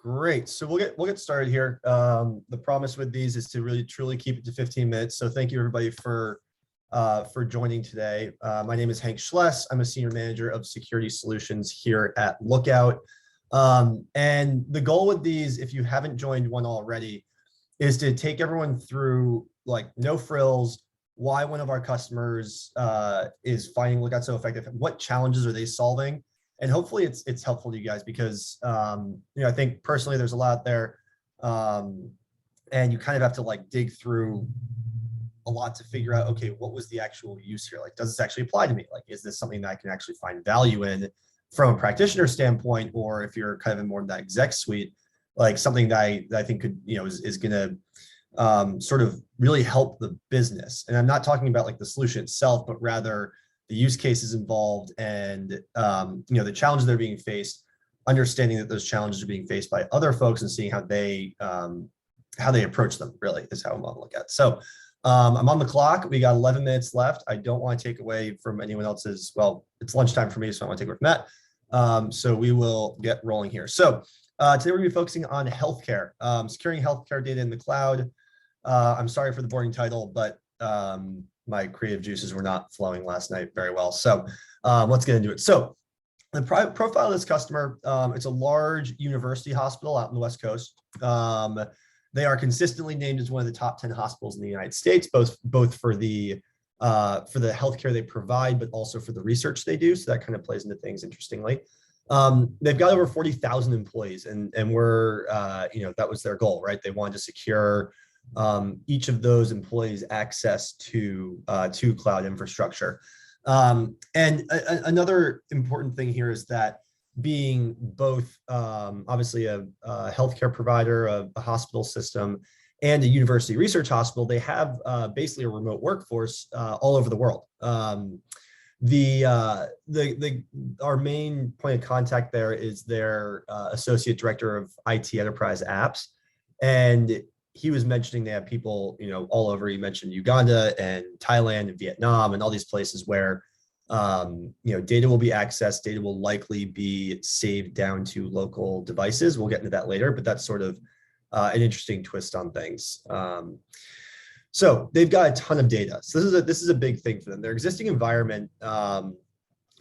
Great. So we'll get started here. The promise with these is to really truly keep it to 15 minutes. So thank you everybody for joining today. My name is Hank Schless. I'm a senior manager of security solutions here at Lookout. And the goal with these, if you haven't joined one already, is to take everyone through like no frills, why one of our customers is finding Lookout so effective, what challenges are they solving, and hopefully it's helpful to you guys because I think personally there's a lot there, and you kind of have to like dig through a lot to figure out, okay, what was the actual use here? Like, does this actually apply to me? Like, is this something that I can actually find value in from a practitioner standpoint, or if you're kind of in more of that exec suite, like something that I think could, is going to sort of really help the business. And I'm not talking about like the solution itself, but rather the use cases involved and, the challenges that are being faced, understanding that those challenges are being faced by other folks and seeing how they approach them really is how I'm going to look at. So I'm on the clock. We got 11 minutes left. I don't want to take away from anyone else's, well, it's lunchtime for me, so I don't want to take away from that. So we will get rolling here. So today we're going to be focusing on healthcare, securing healthcare data in the cloud. I'm sorry for the boring title, but my creative juices were not flowing last night very well. So let's get into it. So the profile of this customer, it's a large university hospital out in the West Coast. They are consistently named as one of the top 10 hospitals in the United States, both for the healthcare they provide, but also for the research they do. So that kind of plays into things interestingly. They've got over 40,000 employees, and we're that was their goal, right? They wanted to secure each of those employees access to cloud infrastructure. And another important thing here is that being both obviously a healthcare provider, a hospital system, and a university research hospital, they have basically a remote workforce all over the world. Our main point of contact there is their associate director of IT enterprise apps, and he was mentioning they have people all over. He mentioned Uganda and Thailand and Vietnam and all these places where data will be accessed, data will likely be saved down to local devices. We'll get into that later, but that's sort of an interesting twist on things. So they've got a ton of data. So this is a big thing for them. Their existing environment,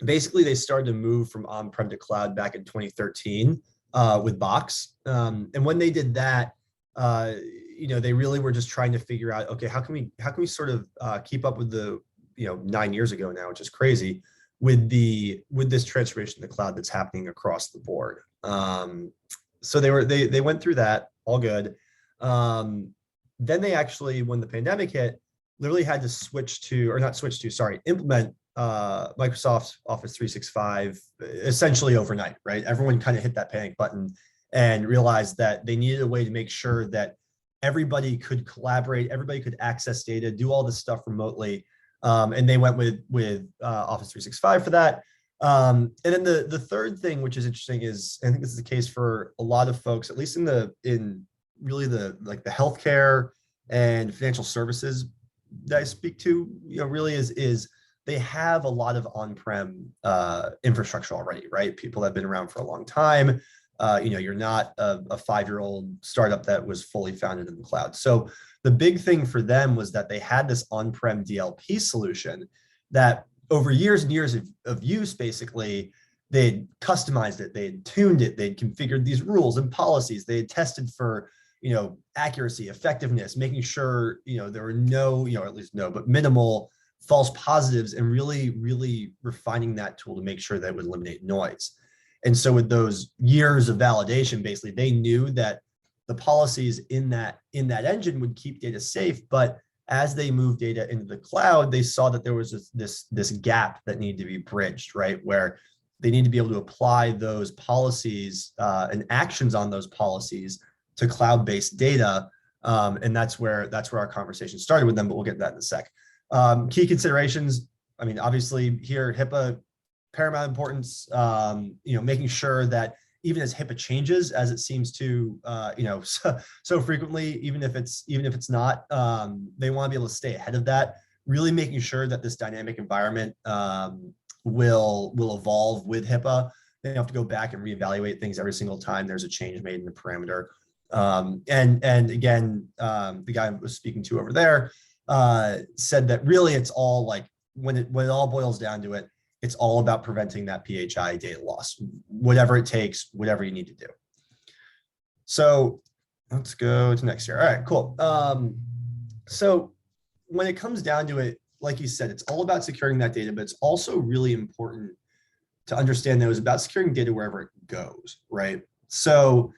basically they started to move from on-prem to cloud back in 2013 with Box. And when they did that, they really were just trying to figure out, okay, how can we sort of keep up with the 9 years ago now, which is crazy, with this transformation to the cloud that's happening across the board. So they went through that, all good. Then they actually, when the pandemic hit, literally had to implement Microsoft Office 365 essentially overnight, right? Everyone kind of hit that panic button and realized that they needed a way to make sure that everybody could collaborate, everybody could access data, do all this stuff remotely. And they went with Office 365 for that. And then the third thing, which is interesting, is I think this is the case for a lot of folks, at least in really the healthcare and financial services that I speak to, really is they have a lot of on-prem infrastructure already, right? People that have been around for a long time. You're not a 5-year-old startup that was fully founded in the cloud. So the big thing for them was that they had this on-prem DLP solution that over years and years of use, basically, they'd customized it, they had tuned it, they'd configured these rules and policies, they had tested for, accuracy, effectiveness, making sure, there were no, at least no, but minimal false positives, and really, really refining that tool to make sure that it would eliminate noise. And so with those years of validation, basically, they knew that the policies in that engine would keep data safe. But as they moved data into the cloud, they saw that there was this gap that needed to be bridged, right? Where they need to be able to apply those policies and actions on those policies to cloud-based data. And that's where our conversation started with them, but we'll get to that in a sec. Key considerations, I mean, obviously here, HIPAA, paramount importance, making sure that even as HIPAA changes, as it seems to, so frequently, even if it's not, they want to be able to stay ahead of that, really making sure that this dynamic environment will evolve with HIPAA. They have to go back and reevaluate things every single time there's a change made in the parameter. And again, the guy I was speaking to over there said that really it's all like, when it all boils down to it, it's all about preventing that PHI data loss, whatever it takes, whatever you need to do. So let's go to next year. All right, cool. So when it comes down to it, like you said, it's all about securing that data, but it's also really important to understand that it was about securing data wherever it goes, right? So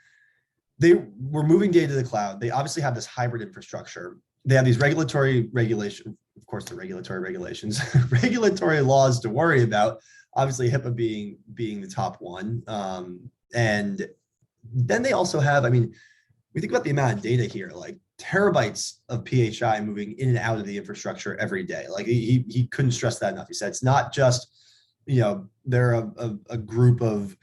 they were moving data to the cloud. They obviously have this hybrid infrastructure. They have these regulatory regulations, of course, the regulatory regulations, regulatory laws to worry about, obviously HIPAA being the top one. And then they also have, I mean, we think about the amount of data here, like terabytes of PHI moving in and out of the infrastructure every day. Like he couldn't stress that enough. He said, it's not just, you know, they're a group of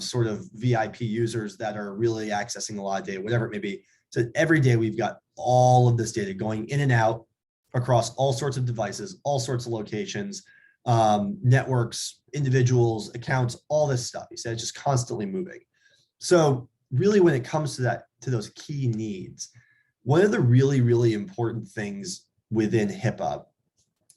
sort of VIP users that are really accessing a lot of data, whatever it may be. So every day we've got all of this data going in and out across all sorts of devices, all sorts of locations, networks, individuals, accounts, all this stuff. He said it's just constantly moving. So really when it comes to that, to those key needs, one of the really, really important things within HIPAA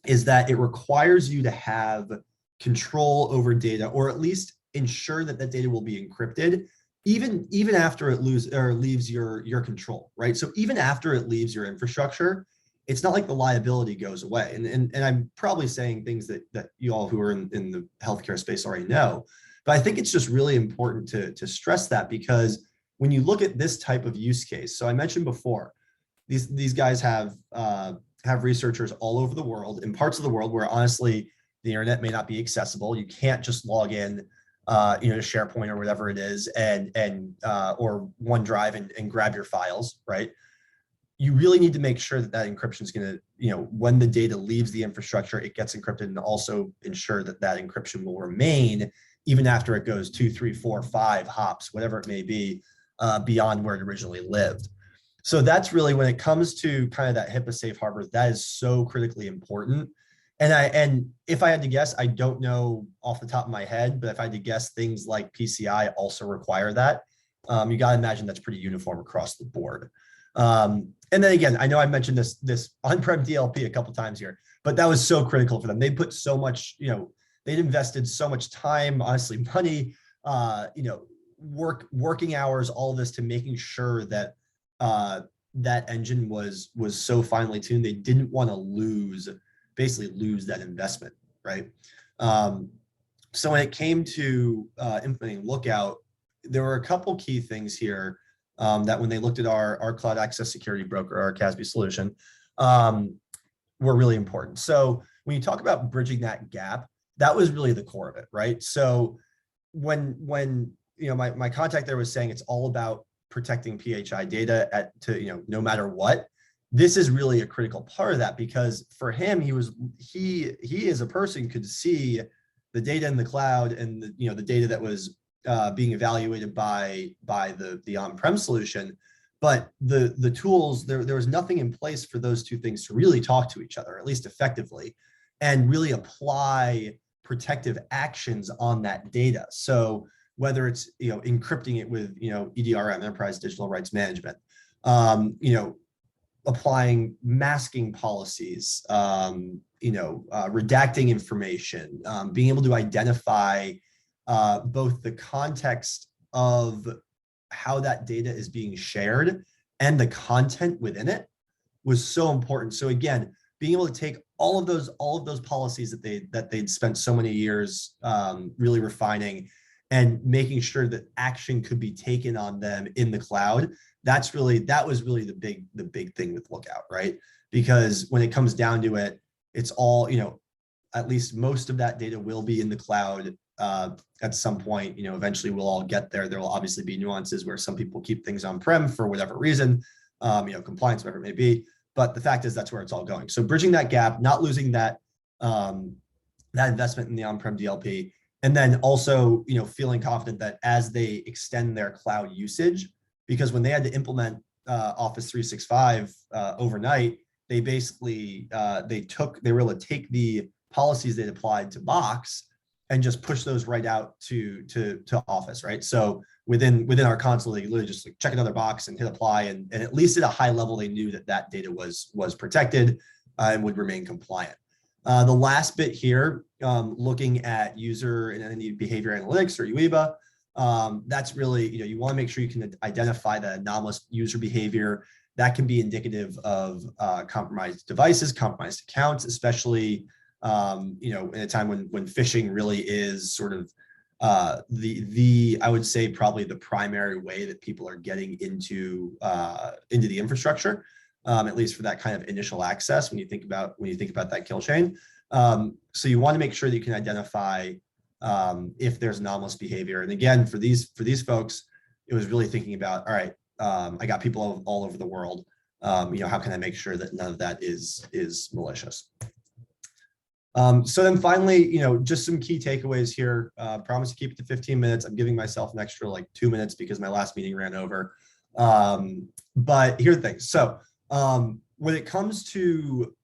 is that it requires you to have control over data, or at least ensure that that data will be encrypted, even after it leaves your control, right? So even after it leaves your infrastructure, it's not like the liability goes away. And I'm probably saying things that you all who are in the healthcare space already know, but I think it's just really important to stress that, because when you look at this type of use case, so I mentioned before, these guys have researchers all over the world, in parts of the world where honestly the internet may not be accessible. You can't just log in, to SharePoint or whatever it is, or OneDrive and grab your files, right? You really need to make sure that that encryption is going to, when the data leaves the infrastructure, it gets encrypted, and also ensure that that encryption will remain even after it goes 2, 3, 4, 5 hops, whatever it may be, beyond where it originally lived. So that's really, when it comes to kind of that HIPAA safe harbor, that is so critically important. And if I had to guess, I don't know off the top of my head, but if I had to guess, things like PCI also require that. You got to imagine that's pretty uniform across the board. And then again, I know I mentioned this on-prem DLP a couple of times here, but that was so critical for them. They put so much, they'd invested so much time, honestly, money, working hours, all this, to making sure that that engine was so finely tuned. They didn't want to basically lose that investment, right? So when it came to implementing Lookout, there were a couple key things here that when they looked at our cloud access security broker, our CASB solution, were really important. So when you talk about bridging that gap, that was really the core of it, right? So when my contact there was saying it's all about protecting PHI data no matter what, this is really a critical part of that, because for him, he as a person could see the data in the cloud and the data that was being evaluated by the on-prem solution, but the tools, there was nothing in place for those two things to really talk to each other, at least effectively, and really apply protective actions on that data. So whether it's encrypting it with EDRM, Enterprise Digital Rights Management, applying masking policies, redacting information, being able to identify both the context of how that data is being shared and the content within it was so important. So again, being able to take all of those policies that they'd spent so many years really refining and making sure that action could be taken on them in the cloud. That was really the big thing with Lookout, right? Because when it comes down to it, it's all, at least most of that data will be in the cloud at some point. Eventually we'll all get there. There will obviously be nuances where some people keep things on-prem for whatever reason, compliance, whatever it may be. But the fact is that's where it's all going. So bridging that gap, not losing that investment in the on-prem DLP, and then also, feeling confident that as they extend their cloud usage, because when they had to implement Office 365 overnight, they basically they were able to take the policies they'd applied to Box and just push those right out to Office, right? So within our console, they literally just like check another box and hit apply, and at least at a high level, they knew that data was protected and would remain compliant. The last bit here, looking at user and entity behavior analytics, or UEBA, that's really, you want to make sure you can identify the anomalous user behavior that can be indicative of compromised devices, compromised accounts, especially in a time when phishing really is sort of I would say probably the primary way that people are getting into the infrastructure, at least for that kind of initial access when you think about that kill chain. So you want to make sure that you can identify if there's anomalous behavior. And again, for these folks, it was really thinking about, all right, I got people all over the world. How can I make sure that none of that is malicious? So then finally, just some key takeaways here. Promise to keep it to 15 minutes. I'm giving myself an extra like 2 minutes because my last meeting ran over. But here's the thing. So when it comes to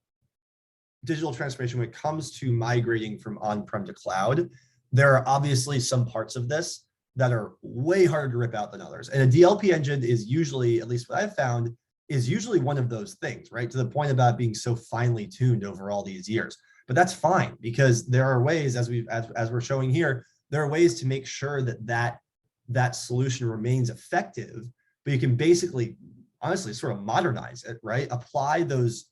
digital transformation, when it comes to migrating from on-prem to cloud, there are obviously some parts of this that are way harder to rip out than others. And a DLP engine is usually, at least what I've found, is usually one of those things, right? To the point about being so finely tuned over all these years. But that's fine, because there are ways, as we're showing here, there are ways to make sure that solution remains effective, but you can basically, honestly, sort of modernize it, right? Apply those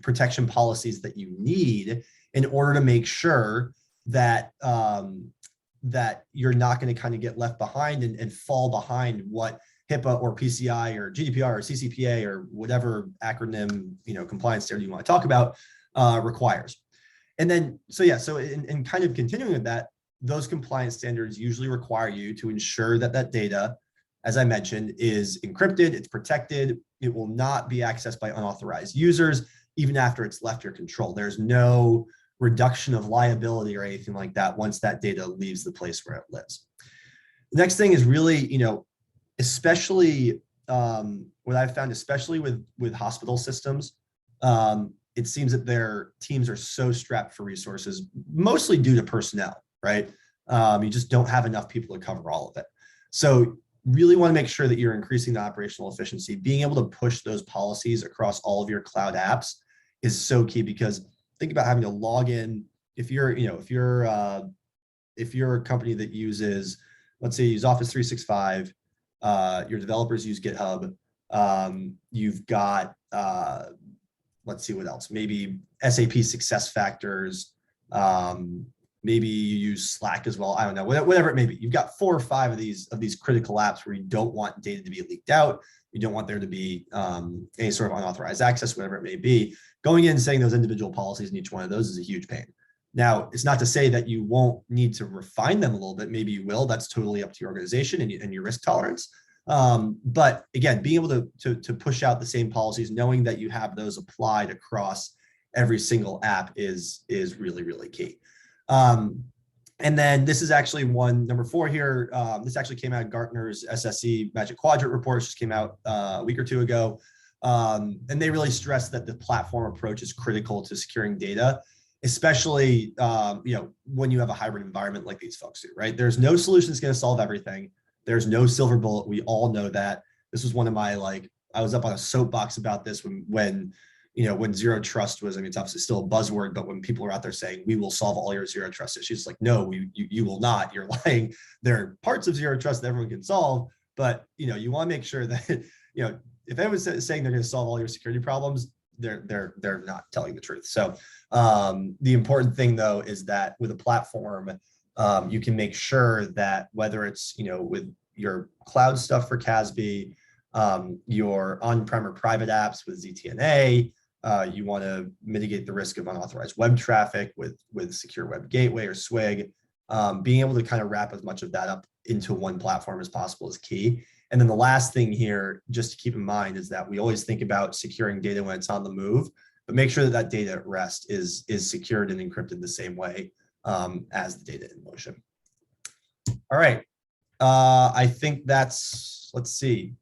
protection policies that you need in order to make sure that that you're not going to kind of get left behind and fall behind what HIPAA or PCI or GDPR or CCPA or whatever acronym, compliance standard you want to talk about requires. And then, so in kind of continuing with that, those compliance standards usually require you to ensure that data, as I mentioned, is encrypted, it's protected, it will not be accessed by unauthorized users, even after it's left your control. There's no reduction of liability or anything like that once that data leaves the place where it lives. The next thing is really, especially what I've found, especially with hospital systems, it seems that their teams are so strapped for resources, mostly due to personnel, right? You just don't have enough people to cover all of it. So really want to make sure that you're increasing the operational efficiency. Being able to push those policies across all of your cloud apps is so key, because think about having to log in. If you're a company that uses, let's say you use Office 365, your developers use GitHub, you've got, let's see what else, maybe SAP SuccessFactors, maybe you use Slack as well. I don't know, whatever it may be. You've got 4 or 5 of these critical apps where you don't want data to be leaked out. You don't want there to be any sort of unauthorized access, whatever it may be. Going in and setting those individual policies in each one of those is a huge pain. Now, it's not to say that you won't need to refine them a little bit. Maybe you will. That's totally up to your organization and your risk tolerance. But again, being able to push out the same policies, knowing that you have those applied across every single app is really, really key. And then this is actually number 4 here. This actually came out of Gartner's SSE Magic Quadrant report. It just came out a week or 2 ago. And they really stress that the platform approach is critical to securing data, especially when you have a hybrid environment like these folks do, right? There's no solution that's going to solve everything. There's no silver bullet. We all know that. This was one of my, I was up on a soapbox about this when zero trust was, it's obviously still a buzzword, but when people are out there saying, we will solve all your zero trust issues, no, you will not. You're lying. There are parts of zero trust that everyone can solve, but you want to make sure that, if anyone's saying they're going to solve all your security problems, they're not telling the truth. So the important thing though is that with a platform, you can make sure that whether it's with your cloud stuff for CASB, your on-prem or private apps with ZTNA, you want to mitigate the risk of unauthorized web traffic with Secure Web Gateway or SWIG. Being able to kind of wrap as much of that up into one platform as possible is key. And then the last thing here, just to keep in mind, is that we always think about securing data when it's on the move, but make sure that data at rest is secured and encrypted the same way as the data in motion. All right. I think that's 14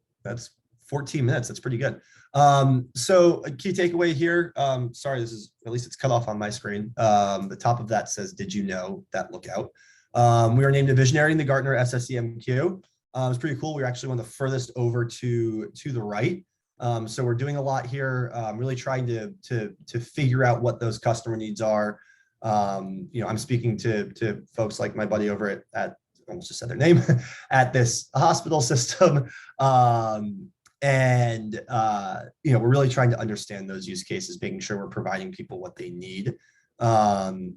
minutes. That's pretty good. So a key takeaway here, sorry, this is, at least it's cut off on my screen. The top of that says, did you know that lookout? We were named a visionary in the Gartner SSEMQ. It's pretty cool. We were actually one of the furthest over to the right. So we're doing a lot here, really trying to figure out what those customer needs are. I'm speaking to folks like my buddy over at almost just said their name, at this hospital system. We're really trying to understand those use cases, making sure we're providing people what they need.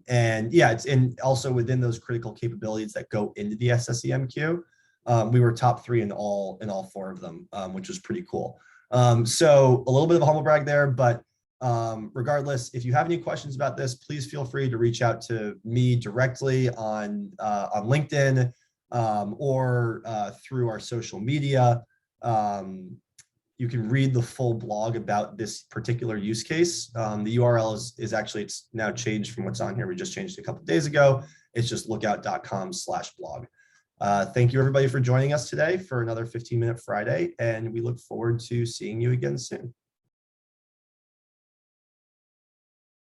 It's also within those critical capabilities that go into the SSEMQ. We were top 3 in all 4 of them, which was pretty cool. So a little bit of a humble brag there, but regardless, if you have any questions about this, please feel free to reach out to me directly on LinkedIn or through our social media. You can read the full blog about this particular use case. The URL is actually, it's now changed from what's on here. We just changed it a couple of days ago. It's just lookout.com/blog. Thank you everybody for joining us today for another 15-minute Friday, and we look forward to seeing you again soon.